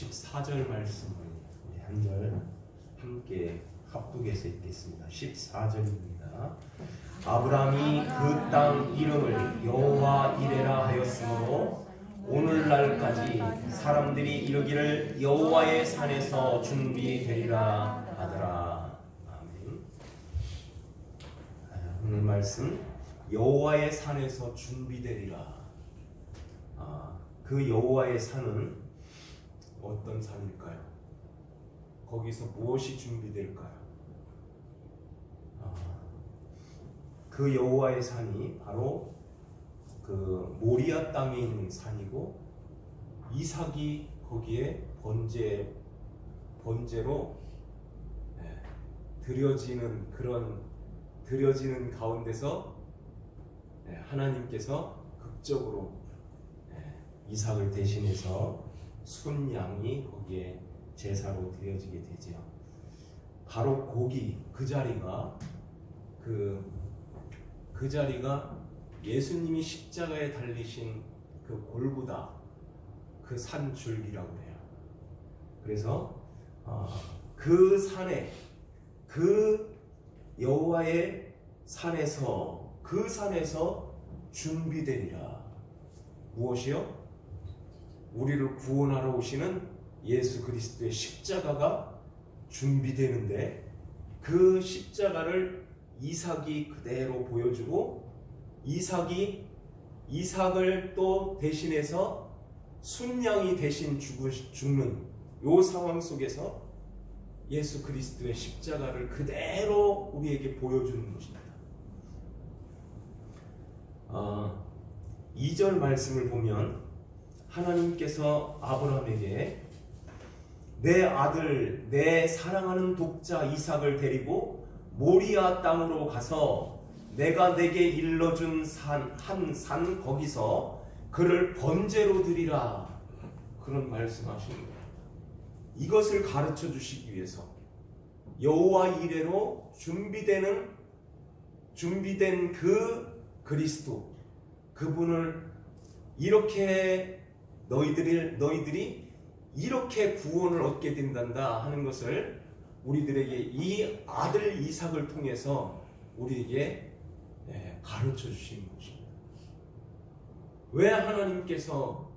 14절 말씀을 우리 한 절 함께 합독해서 읽겠습니다. 14절입니다. 아브라함이 그 땅 이름을 여호와 이레라 하였으므로 오늘날까지 사람들이 이르기를 여호와의 산에서 준비되리라 하더라. 아멘. 오늘 말씀 여호와의 산에서 준비되리라. 그 여호와의 산은 어떤 산일까요? 거기서 무엇이 준비될까요? 그 여호와의 산이 바로 그 모리아 땅에 있는 산이고, 이삭이 거기에 번제로 드려지는 가운데서 하나님께서 극적으로 이삭을 대신해서 순양이 거기에 제사로 드려지게 되죠. 바로 그 자리가 그 자리가 예수님이 십자가에 달리신 그 골고다 그 산 줄기라고 해요. 그래서 그 산에, 그 여호와의 산에서, 그 산에서 준비되리라. 무엇이요? 우리를 구원하러 오시는 예수 그리스도의 십자가가 준비되는데, 그 십자가를 이삭이 그대로 보여주고, 이삭을 또 대신해서 순양이 대신 죽는 요 상황 속에서 예수 그리스도의 십자가를 그대로 우리에게 보여주는 것입니다. 2절 말씀을 보면 하나님께서 아브라함에게 내 아들, 내 사랑하는 독자 이삭을 데리고 모리아 땅으로 가서 내가 내게 일러준 한 산 거기서 그를 번제로 드리라, 그런 말씀하시는 거예요. 이것을 가르쳐 주시기 위해서 여호와 이레로 준비된 그 그리스도, 그분을 이렇게 너희들이 이렇게 구원을 얻게 된단다 하는 것을 우리들에게 이 아들 이삭을 통해서 우리에게 가르쳐 주시는 것입니다. 왜 하나님께서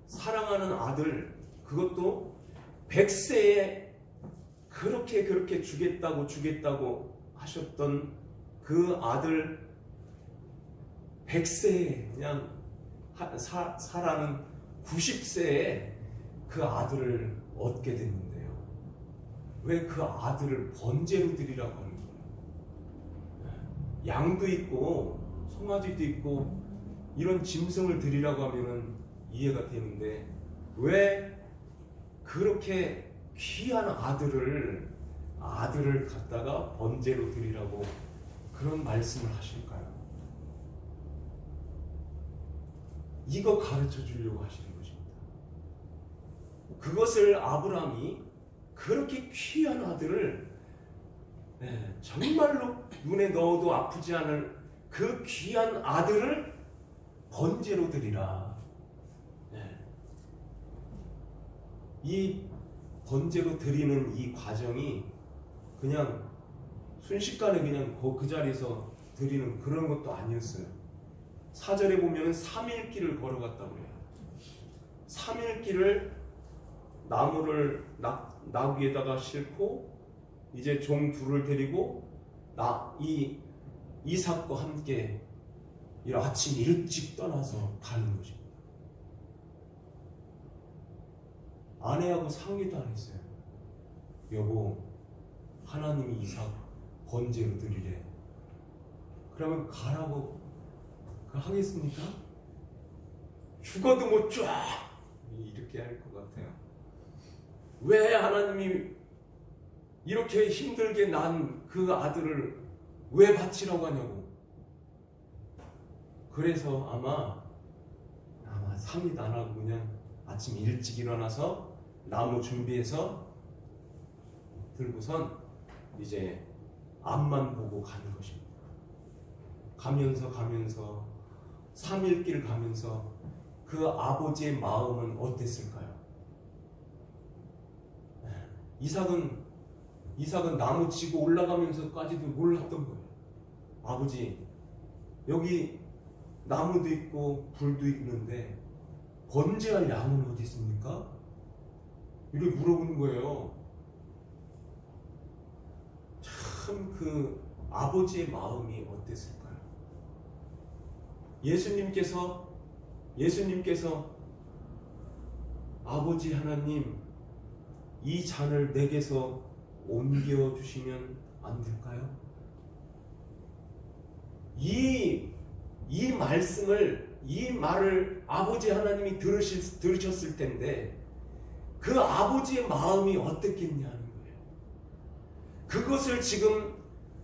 사랑하는 아들, 그것도 100세에 그렇게 주겠다고 하셨던 그 아들, 100세에 그냥 살아는 90세에 그 아들을 얻게 됐는데요, 왜 그 아들을 번제로 드리라고 하는 거예요? 양도 있고 송아지도 있고 이런 짐승을 드리라고 하면은 이해가 되는데, 왜 그렇게 귀한 아들을 갖다가 번제로 드리라고 그런 말씀을 하실까요? 이거 가르쳐 주려고 하시는 것입니다. 그것을 아브라함이 그렇게 귀한 아들을, 정말로 눈에 넣어도 아프지 않을 그 귀한 아들을 번제로 드리라. 이 번제로 드리는 이 과정이 그냥 순식간에 그냥 그 자리에서 드리는 그런 것도 아니었어요. 4절에 보면 3일 길을 걸어갔다고 해요. 3일 길을 나무를 나귀에다가 싣고 이제 종 둘을 데리고 이삭과 함께 아침 일찍 떠나서 가는 것입니다. 아내하고 상의도 안 했어요. 여보, 하나님이 이삭 번제로 드리래. 그러면 가라고 하겠습니까? 죽어도 못 쫙 이렇게 할 것 같아요. 왜 하나님이 이렇게 힘들게 난 그 아들을 왜 바치라고 하냐고. 그래서 아마 상의도 안 하고 그냥 아침 일찍 일어나서 나무 준비해서 들고선 이제 앞만 보고 가는 것입니다. 가면서 3일 길 가면서 그 아버지의 마음은 어땠을까요? 이삭은 나무 치고 올라가면서까지도 몰랐던 거예요. 아버지, 여기 나무도 있고 불도 있는데 번제할 양은 어디 있습니까? 이렇게 물어보는 거예요. 참 그 아버지의 마음이 어땠을까요? 예수님께서 아버지 하나님, 이 잔을 내게서 옮겨주시면 안 될까요? 이 말을 아버지 하나님이 들으셨을 텐데 그 아버지의 마음이 어땠겠냐는 거예요. 그것을 지금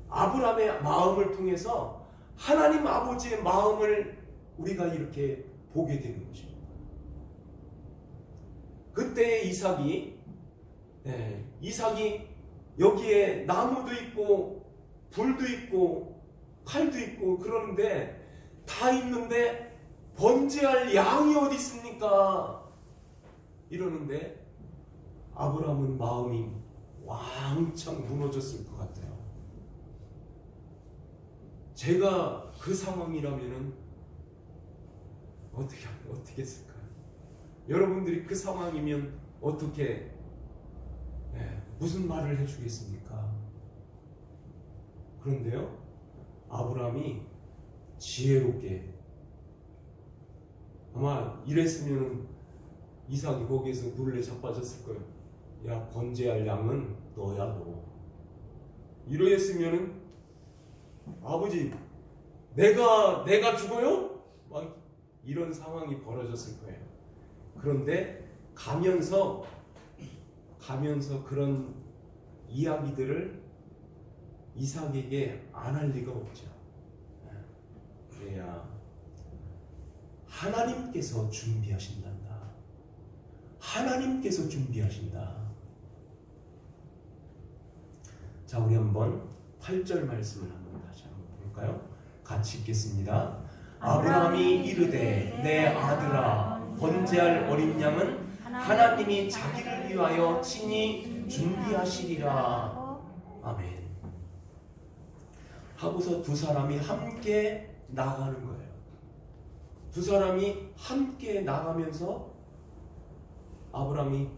아브라함의 마음을 통해서 하나님 아버지의 마음을 우리가 이렇게 보게 되는 것입니다. 그때 이삭이 여기에 나무도 있고 불도 있고 칼도 있고 그러는데 다 있는데 번제할 양이 어디 있습니까? 이러는데 아브라함은 마음이 왕창 무너졌을 것 같아요. 제가 그 상황이라면은 어떻게 했을까요? 여러분들이 그 상황이면 어떻게 무슨 말을 해주겠습니까? 그런데요, 아브라함이 지혜롭게, 아마 이랬으면 이삭이 거기에서 놀래 자빠졌을 거예요. 야, 번제할 양은 너야, 너. 이러했으면은 아버지, 내가 죽어요? 막 이런 상황이 벌어졌을 거예요. 그런데 가면서 그런 이야기들을 이삭에게 안 할 리가 없죠. 그래야 하나님께서 준비하신단다. 하나님께서 준비하신다. 자, 우리 한번 8절 말씀을 한번 다시 한번 볼까요? 같이 읽겠습니다. 아브라함이 이르되 내 아들아, 번제할 어린 양은 하나님이 자기를 위하여 친히 준비하시리라. 아멘. 하고서 두 사람이 함께 나가는 거예요. 두 사람이 함께 나가면서 아브라함이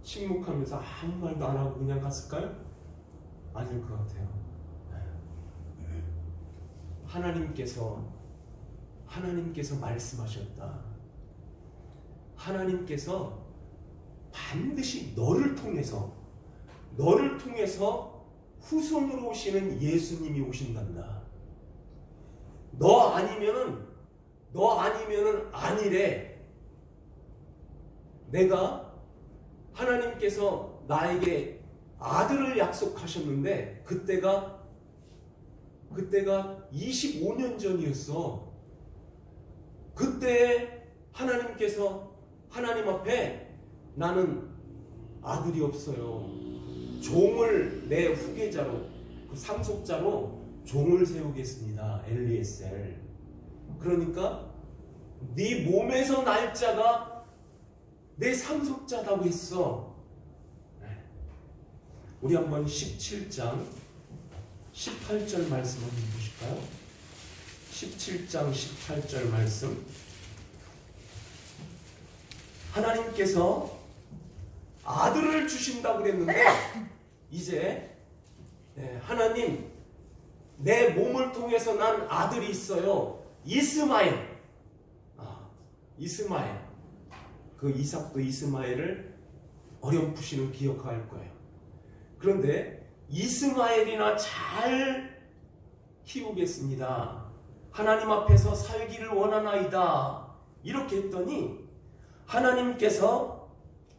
침묵하면서 아무 말도 안 하고 그냥 갔을까요? 아닐 것 같아요. 하나님께서 말씀하셨다. 하나님께서 반드시 너를 통해서 후손으로 오시는 예수님이 오신단다. 너 아니면은 아니래. 하나님께서 나에게 아들을 약속하셨는데 그때가 25년 전이었어. 그때 하나님 앞에 나는 아들이 없어요. 내 후계자로, 그 상속자로 종을 세우겠습니다. 엘리에셀. 그러니까 네 몸에서 날 자가 내 상속자라고 했어. 우리 한번 17장 18절 말씀 한번 보실까요? 17장 18절 말씀. 하나님께서 아들을 주신다고 그랬는데 이제 하나님, 내 몸을 통해서 난 아들이 있어요. 이스마엘. 그 이삭도 이스마엘을 어렴풋이는 기억할 거예요. 그런데 이스마엘이나 잘 키우겠습니다. 하나님 앞에서 살기를 원하나이다. 이렇게 했더니 하나님께서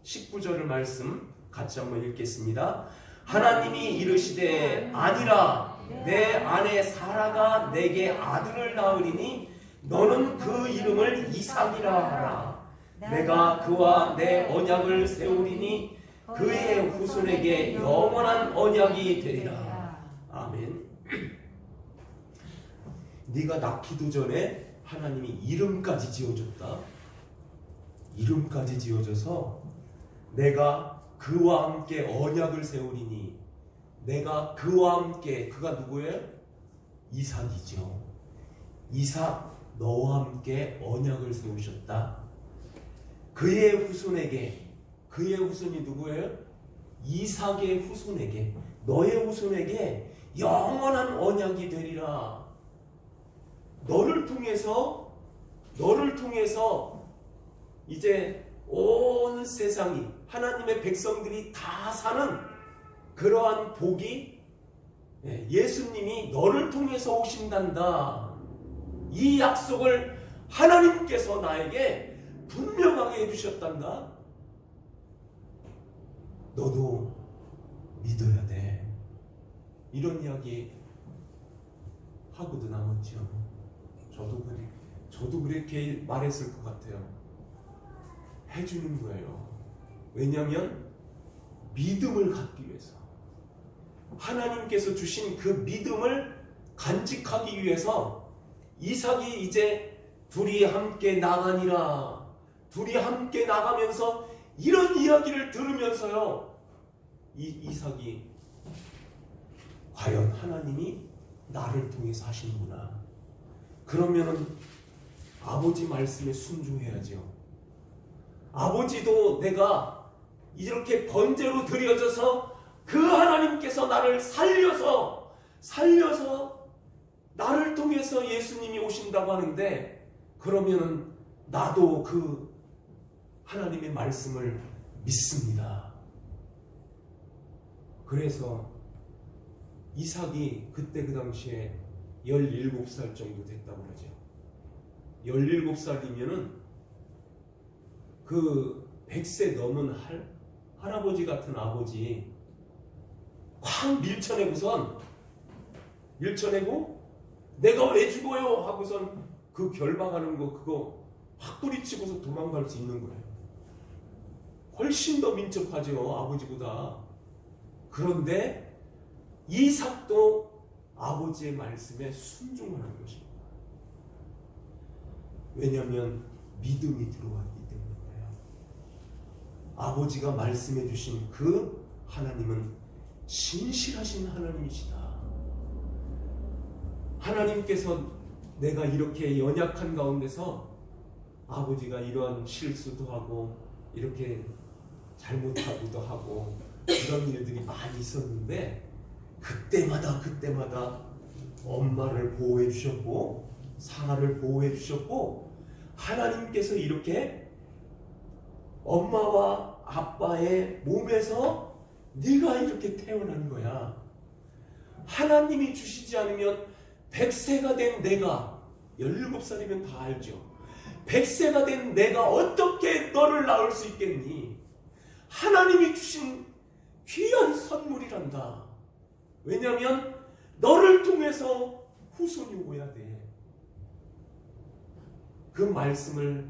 19절의 말씀 같이 한번 읽겠습니다. 하나님이 이르시되 아니라 내 아내 사라가 내게 아들을 낳으리니 너는 그 이름을 이삭이라 하라. 내가 그와 내 언약을 세우리니 그의 후손에게 영원한 언약이 되리라. 아멘. 네가 낳기도 전에 하나님이 이름까지 지어줬다. 이름까지 지어줘서 내가 그와 함께 언약을 세우리니 내가 그와 함께, 그가 누구예요? 이삭이죠. 이삭 너와 함께 언약을 세우셨다. 그의 후손에게, 그의 후손이 누구예요? 이삭의 후손에게, 너의 후손에게 영원한 언약이 되리라. 너를 통해서 이제 온 세상이, 하나님의 백성들이 다 사는 그러한 복이 예수님이 너를 통해서 오신단다. 이 약속을 하나님께서 나에게 분명하게 해주셨단다. 너도 믿어야 돼. 이런 이야기 하고도 남았죠. 저도 그렇게 말했을 것 같아요. 해주는 거예요. 왜냐하면 믿음을 갖기 위해서, 하나님께서 주신 그 믿음을 간직하기 위해서 이삭이 이제 둘이 함께 나가니라. 둘이 함께 나가면서 이런 이야기를 들으면서요, 이삭이 과연 하나님이 나를 통해서 하시는구나. 그러면은 아버지 말씀에 순종해야죠. 아버지도 내가 이렇게 번제로 드려져서 그 하나님께서 나를 살려서 나를 통해서 예수님이 오신다고 하는데, 그러면은 나도 그 하나님의 말씀을 믿습니다. 그래서 이삭이 그때 그 당시에 17살 정도 됐다고 그러죠. 17살이면은 그 100세 넘은 할아버지 같은 아버지 확 밀쳐내고 내가 왜 죽어요 하고선 그 결박하는 거 그거 확 뿌리치고서 도망갈 수 있는 거예요. 훨씬 더 민첩하죠, 아버지보다. 그런데 이삭도 아버지의 말씀에 순종하는 것입니다. 왜냐하면 믿음이 들어왔기 때문이에요. 아버지가 말씀해 주신 그 하나님은 신실하신 하나님이시다. 하나님께서 내가 이렇게 연약한 가운데서 아버지가 이러한 실수도 하고 이렇게 잘못하기도 하고 이런 일들이 많이 있었는데, 그때마다 엄마를 보호해 주셨고 사라를 보호해 주셨고, 하나님께서 이렇게 엄마와 아빠의 몸에서 네가 이렇게 태어난 거야. 하나님이 주시지 않으면 100세가 된 내가, 17살이면 다 알죠. 100세가 된 내가 어떻게 너를 낳을 수 있겠니? 하나님이 주신 귀한 선물이란다. 왜냐하면 너를 통해서 후손이 오야 돼. 그 말씀을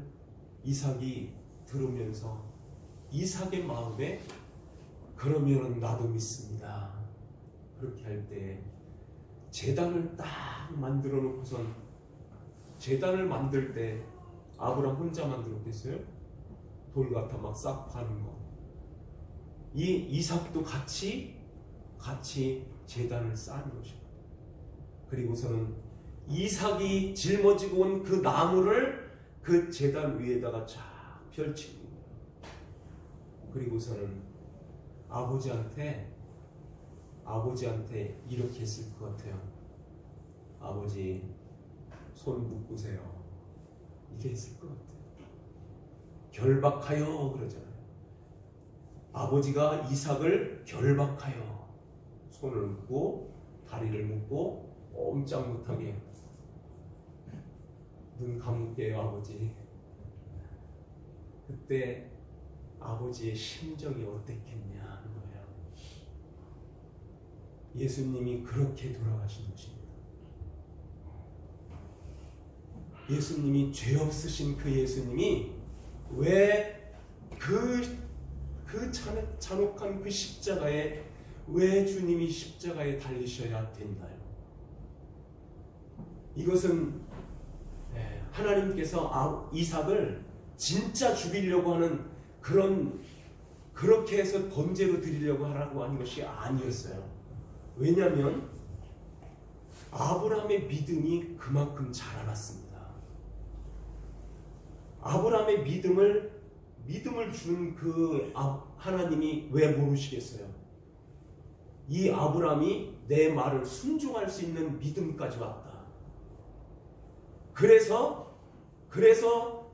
이삭이 들으면서 이삭의 마음에 그러면 나도 믿습니다. 그렇게 할 때 제단을 딱 만들어 놓고선, 제단을 만들 때 아브람 혼자 만들었겠어요? 돌 갖다 막 싹 파는 거. 이 이삭도 같이 제단을 쌓는 것입니다. 그리고서는 이삭이 짊어지고 온 그 나무를 그 제단 위에다가 쫙 펼치는 거예요. 그리고서는 아버지한테 이렇게 했을 것 같아요. 아버지 손 묶으세요. 이렇게 했을 것 같아요. 결박하여 그러잖아요. 아버지가 이삭을 결박하여 손을 묶고 다리를 묶고 꼼짝 못하게 눈 감을게요 아버지. 그때 아버지의 심정이 어땠겠냐 하는 거예요. 예수님이 그렇게 돌아가신 것입니다. 예수님이 죄 없으신 그 예수님이 왜 그 잔혹한 그 십자가에 왜 주님이 십자가에 달리셔야 됐나요? 이것은 하나님께서 이삭을 진짜 죽이려고 하는 그런 그렇게 해서 번제로 드리려고 하라고 한 것이 아니었어요. 왜냐하면 아브라함의 믿음이 그만큼 자라났습니다. 아브라함의 믿음을 준 그 하나님이 왜 모르시겠어요? 이 아브라함이 내 말을 순종할 수 있는 믿음까지 왔다. 그래서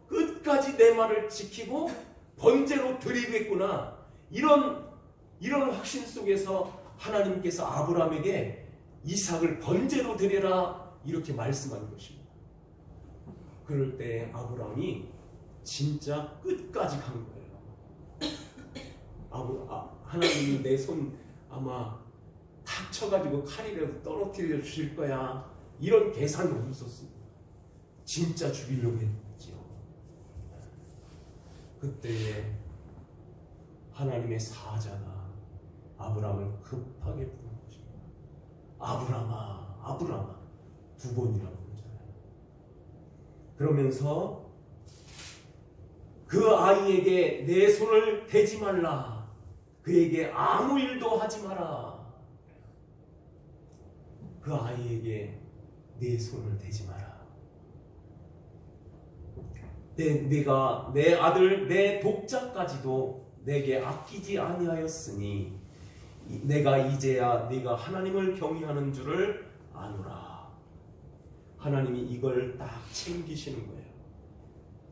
끝까지 내 말을 지키고 번제로 드리겠구나. 이런 확신 속에서 하나님께서 아브라함에게 이삭을 번제로 드려라 이렇게 말씀한 것입니다. 그럴 때 아브라함이 진짜 끝까지 간 거예요. 하나님이 내 손 아마 탁 쳐가지고 칼이라도 떨어뜨려 주실 거야. 이런 계산이 없었습니다. 진짜 죽이려고 했지요. 그때 하나님의 사자가 아브라함을 급하게 부른 것입니다. 아브라함아, 아브라함아. 2번이라고 부르잖아요. 그러면서 그 아이에게 내 손을 대지 말라. 그에게 아무 일도 하지 마라. 그 아이에게 내 손을 대지 마라. 내가 내 아들 내 독자까지도 내게 아끼지 아니하였으니 내가 이제야 네가 하나님을 경외하는 줄을 아노라. 하나님이 이걸 딱 챙기시는 거예요.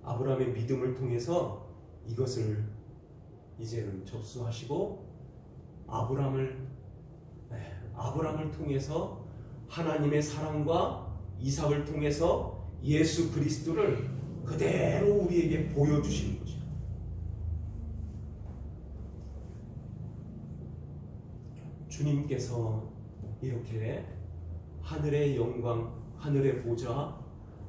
아브라함의 믿음을 통해서 이것을 이제는 접수하시고 아브라함을 통해서 하나님의 사랑과 이삭을 통해서 예수 그리스도를 그대로 우리에게 보여주시는 거죠. 주님께서 이렇게 하늘의 영광, 하늘의 보좌,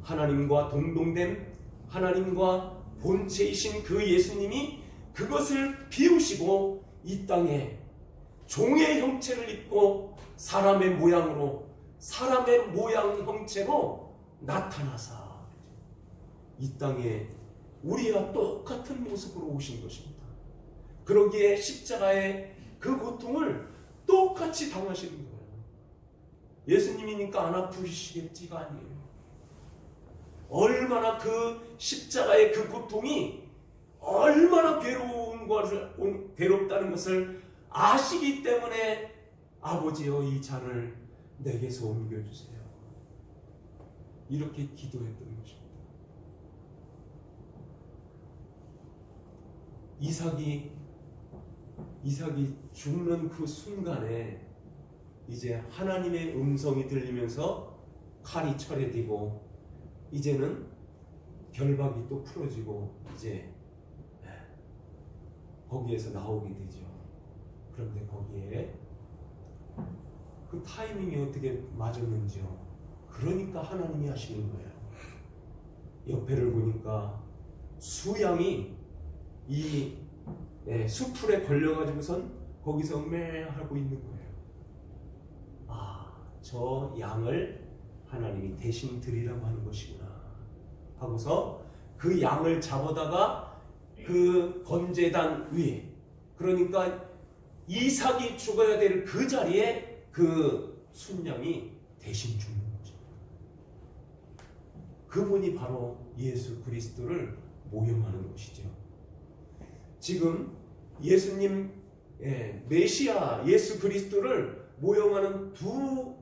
하나님과 동동됨, 하나님과 본체이신 그 예수님이 그것을 비우시고 이 땅에 종의 형체를 입고 사람의 모양 형체로 나타나사 이 땅에 우리와 똑같은 모습으로 오신 것입니다. 그러기에 십자가의 그 고통을 똑같이 당하시는 거예요. 예수님이니까 안 아프시겠지가 아니에요. 얼마나 그 십자가의 그 고통이 얼마나 괴롭다는 것을 아시기 때문에 아버지여 이 잔을 내게서 옮겨주세요. 이렇게 기도했던 것입니다. 이삭이 죽는 그 순간에 이제 하나님의 음성이 들리면서 칼이 철회되고 이제는 결박이 또 풀어지고 이제 거기에서 나오게 되죠. 그런데 거기에 그 타이밍이 어떻게 맞았는지요. 그러니까 하나님이 하시는 거예요. 옆에를 보니까 수양이 이 수풀에 걸려가지고선 거기서 하고 있는 거예요. 저 양을 하나님이 대신 드리라고 하는 것이구나 하고서 그 양을 잡아다가 그 번제단 위에, 그러니까 이삭이 죽어야 될 그 자리에 그 순양이 대신 죽는 거죠. 그분이 바로 예수 그리스도를 모형하는 것이죠. 지금 예수님 메시아 예수 그리스도를 모형하는 두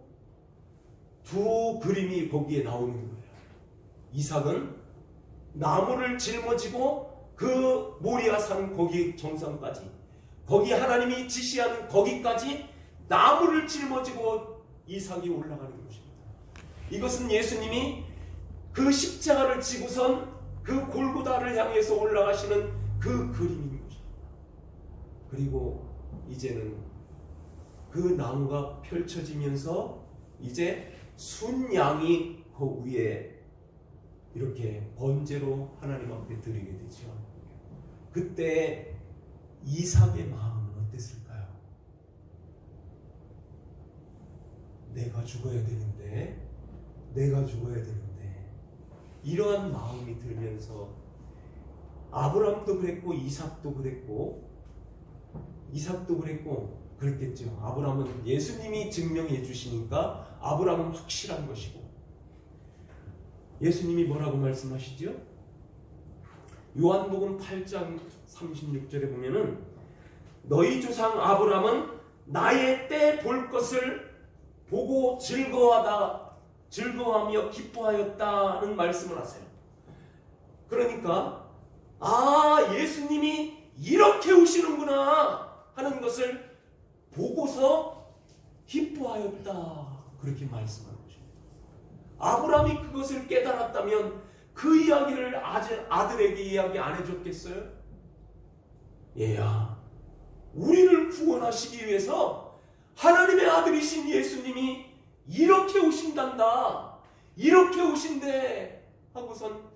그림이 거기에 나오는 거예요. 이삭은 나무를 짊어지고 그 모리아산 거기 정상까지, 거기 하나님이 지시하는 거기까지 나무를 짊어지고 이삭이 올라가는 것입니다. 이것은 예수님이 그 십자가를 지고선 그 골고다를 향해서 올라가시는 그 그림인 것입니다. 그리고 이제는 그 나무가 펼쳐지면서 이제 순양이 그 위에 이렇게 번제로 하나님 앞에 드리게 되죠. 그때 이삭의 마음은 어땠을까요? 내가 죽어야 되는데 이러한 마음이 들면서 아브라함도 그랬고 이삭도 그랬고 이삭도 그랬고 그랬겠죠. 아브라함은 예수님이 증명해 주시니까 아브라함은 확실한 것이고, 예수님이 뭐라고 말씀하시죠? 요한복음 8장 36절에 보면은 너희 조상 아브라함은 나의 때 볼 것을 보고 즐거워하며 기뻐하였다는 말씀을 하세요. 그러니까 예수님이 이렇게 오시는구나 하는 것을 보고서 기뻐하였다, 그렇게 말씀하는 것입니다. 아브라함이 그것을 깨달았다면 그 이야기를 아들에게 이야기 안 해줬겠어요? 얘야, 우리를 구원하시기 위해서 하나님의 아들이신 예수님이 이렇게 오신단다, 이렇게 오신대 하고선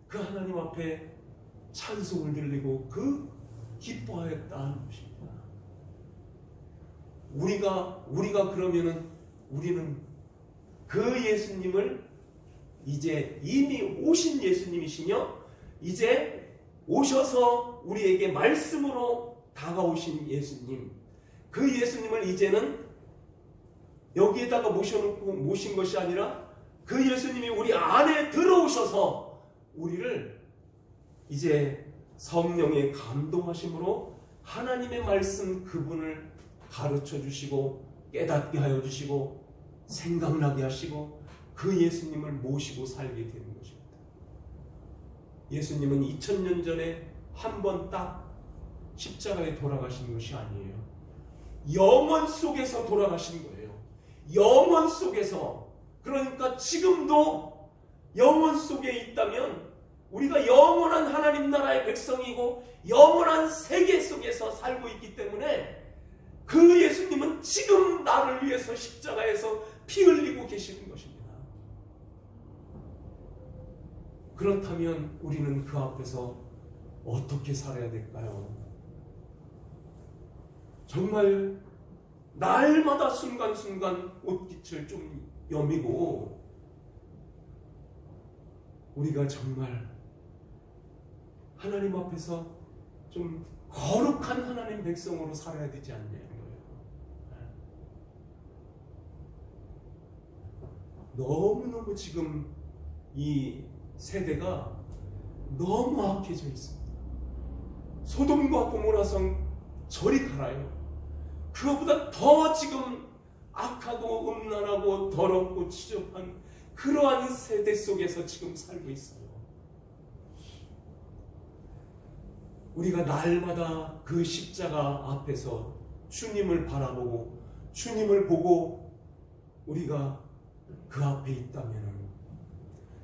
그 하나님 앞에 찬송을 들리고 기뻐하였다는 것입니다. 우리가 그러면은 우리는 그 예수님을 이제 이미 오신 예수님이시며 이제 오셔서 우리에게 말씀으로 다가오신 예수님, 그 예수님을 이제는 여기에다가 모신 것이 아니라 그 예수님이 우리 안에 들어오셔서 우리를 이제 성령의 감동하심으로 하나님의 말씀 그분을 가르쳐 주시고 깨닫게 하여 주시고 생각나게 하시고 그 예수님을 모시고 살게 되는 것입니다. 예수님은 2000년 전에 한 번 딱 십자가에 돌아가신 것이 아니에요. 영원 속에서 돌아가신 거예요. 영원 속에서. 그러니까 지금도 영원 속에 있다면 우리가 영원한 하나님 나라의 백성이고 영원한 세계 속에서 살고 있기 때문에 그 예수님은 지금 나를 위해서 십자가에서 피 흘리고 계시는 것입니다. 그렇다면 우리는 그 앞에서 어떻게 살아야 될까요? 정말 날마다 순간순간 옷깃을 좀 여미고 우리가 정말 하나님 앞에서 좀 거룩한 하나님 백성으로 살아야 되지 않냐는 거예요. 너무너무 지금 이 세대가 너무 악해져 있습니다. 소돔과 고모라성 저리 가라요. 그거보다 더 지금 악하고 음란하고 더럽고 추접한 그러한 세대 속에서 지금 살고 있어요. 우리가 날마다 그 십자가 앞에서 주님을 바라보고 주님을 보고 우리가 그 앞에 있다면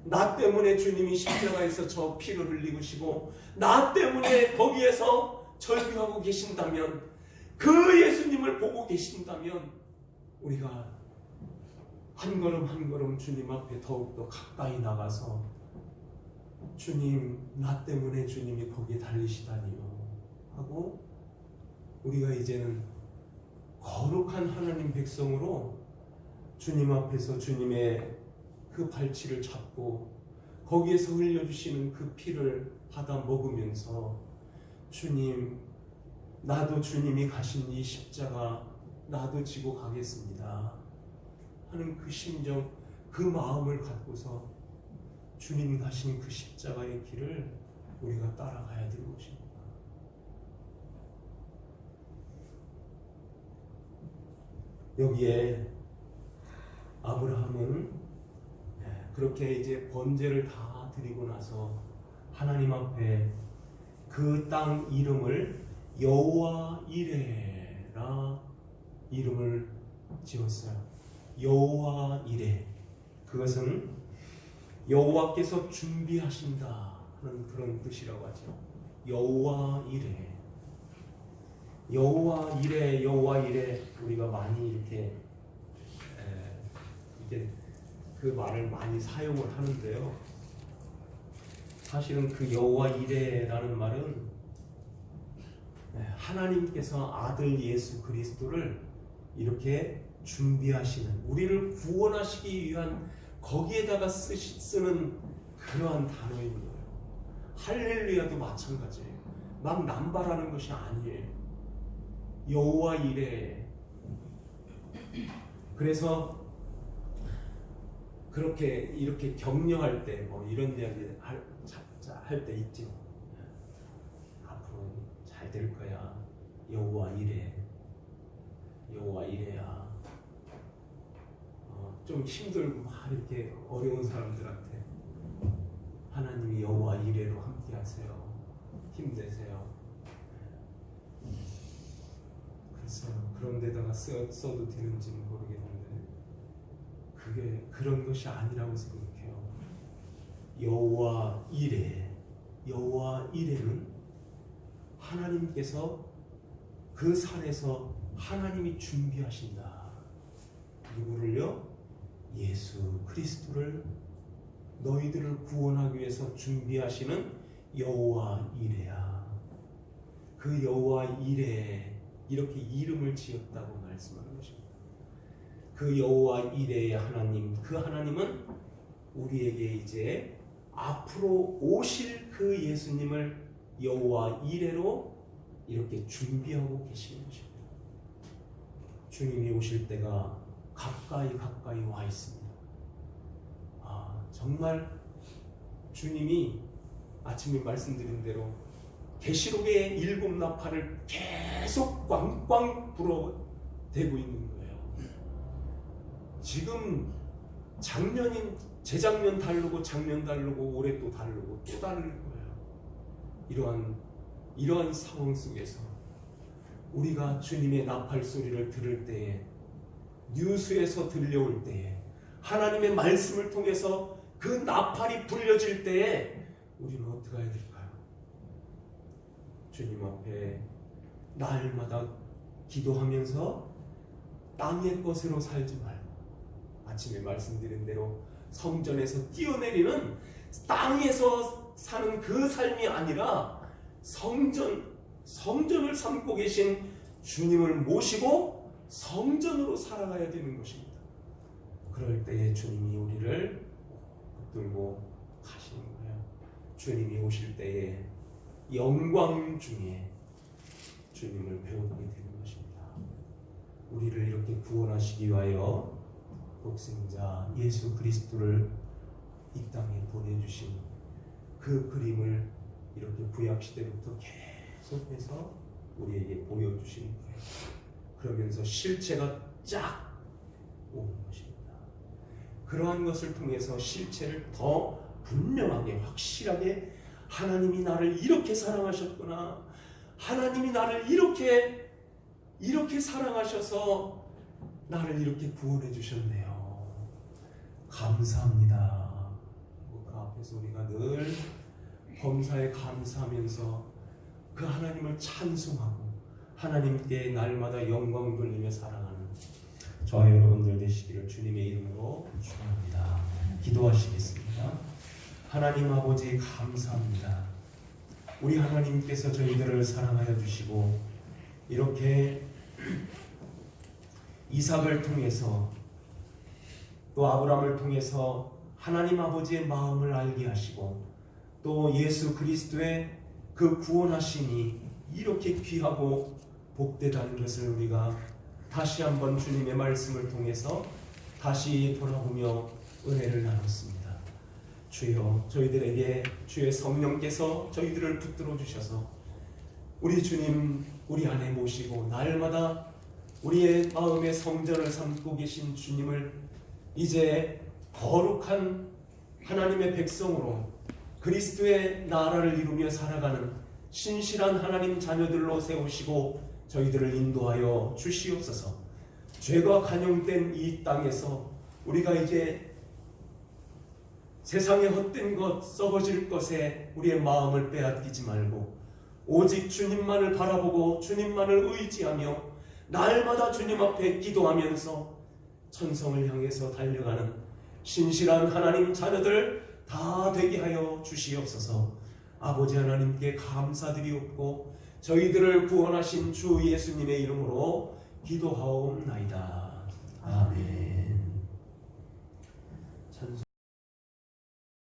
나 때문에 주님이 십자가에서 저 피를 흘리시고 나 때문에 거기에서 절규하고 계신다면 그 예수님을 보고 계신다면 우리가 한 걸음 한 걸음 주님 앞에 더욱더 가까이 나가서 주님, 나 때문에 주님이 거기에 달리시다니요 하고 우리가 이제는 거룩한 하나님 백성으로 주님 앞에서 주님의 그 발치를 잡고 거기에서 흘려주시는 그 피를 받아 먹으면서 주님, 나도 주님이 가신 이 십자가 나도 지고 가겠습니다 하는 그 심정, 그 마음을 갖고서 주님이 가신 그 십자가의 길을 우리가 따라가야 되는 것입니다. 여기에 아브라함은 그렇게 이제 번제를 다 드리고 나서 하나님 앞에 그 땅 이름을 여호와 이레라 이름을 지었어요. 여호와 이레, 그것은 여호와께서 준비하신다 하는 그런 뜻이라고 하죠. 여호와 이레, 여호와 이레, 여호와 이레, 우리가 많이 이렇게 그 말을 많이 사용을 하는데요. 사실은 그 여호와 이레라는 말은 하나님께서 아들 예수 그리스도를 이렇게 준비하시는, 우리를 구원하시기 위한 거기에다가 쓰는 그러한 단어인 거예요. 할렐루야도 마찬가지예요. 막 남발하는 것이 아니에요. 여호와 이레. 그래서 그렇게 이렇게 격려할 때 뭐 이런 이야기 할 때 있죠. 앞으로 잘 될 거야. 여호와 이레. 여호와 이레야. 좀 힘들고 막 이렇게 어려운 사람들한테 하나님이 여호와 이레로 함께 하세요. 힘내세요. 글쎄요. 그런 데다가 써도 되는지는 모르겠는데 그게 그런 것이 아니라고 생각해요. 여호와 이레. 여호와 이레는 하나님께서 그 산에서 하나님이 준비하신다. 누구를요? 예수 그리스도를 너희들을 구원하기 위해서 준비하시는 여호와 이레야. 그 여호와 이레 이렇게 이름을 지었다고 말씀하는 것입니다. 그 여호와 이레의 하나님, 그 하나님은 우리에게 이제 앞으로 오실 그 예수님을 여호와 이레로 이렇게 준비하고 계시는 것입니다. 주님이 오실 때가 가까이 와 있습니다. 정말 주님이 아침에 말씀드린 대로 계시록의 7 나팔을 계속 꽝꽝 불어대고 있는 거예요. 지금 작년인 재작년 다르고 작년 다르고 올해 또 다르고 또 다를 거예요. 이러한 상황 속에서 우리가 주님의 나팔 소리를 들을 때에, 뉴스에서 들려올 때에, 하나님의 말씀을 통해서 그 나팔이 불려질 때에 우리는 어떻게 해야 될까요? 주님 앞에 날마다 기도하면서 땅의 것으로 살지 말고, 아침에 말씀드린 대로 성전에서 뛰어내리는 땅에서 사는 그 삶이 아니라 성전을 삼고 계신 주님을 모시고 성전으로 살아가야 되는 것입니다. 그럴 때에 주님이 우리를 붙들고 가시는 거예요. 주님이 오실 때에 영광 중에 주님을 배우게 되는 것입니다. 우리를 이렇게 구원하시기 위하여 독생자 예수 그리스도를 이 땅에 보내주신 그 그림을 이렇게 구약시대부터 계속해서 우리에게 보여주신 거예요. 그러면서 실체가 쫙 오는 것입니다. 그러한 것을 통해서 실체를 더 분명하게 확실하게 하나님이 나를 이렇게 사랑하셨구나, 하나님이 나를 이렇게 사랑하셔서 나를 이렇게 구원해 주셨네요. 감사합니다. 그 앞에서 우리가 늘 범사에 감사하면서 그 하나님을 찬송하고 하나님께 날마다 영광 돌리며 살아가는 저와 여러분들 되시기를 주님의 이름으로 축원합니다. 기도하시겠습니다. 하나님 아버지 감사합니다. 우리 하나님께서 저희들을 사랑하여 주시고 이렇게 이삭을 통해서 또 아브라함을 통해서 하나님 아버지의 마음을 알게 하시고 또 예수 그리스도의 그 구원하심이 이렇게 귀하고 복되다는 것을 우리가 다시 한번 주님의 말씀을 통해서 다시 돌아보며 은혜를 나눴습니다. 주여, 저희들에게 주의 성령께서 저희들을 붙들어 주셔서 우리 주님 우리 안에 모시고 날마다 우리의 마음의 성전을 삼고 계신 주님을 이제 거룩한 하나님의 백성으로 그리스도의 나라를 이루며 살아가는 신실한 하나님 자녀들로 세우시고 저희들을 인도하여 주시옵소서. 죄가 간용된 이 땅에서 우리가 이제 세상의 헛된 것, 썩어질 것에 우리의 마음을 빼앗기지 말고 오직 주님만을 바라보고 주님만을 의지하며 날마다 주님 앞에 기도하면서 천성을 향해서 달려가는 신실한 하나님 자녀들 다 되게 하여 주시옵소서. 아버지 하나님께 감사드리옵고 저희들을 구원하신 주 예수님의 이름으로 기도하옵나이다. 아멘.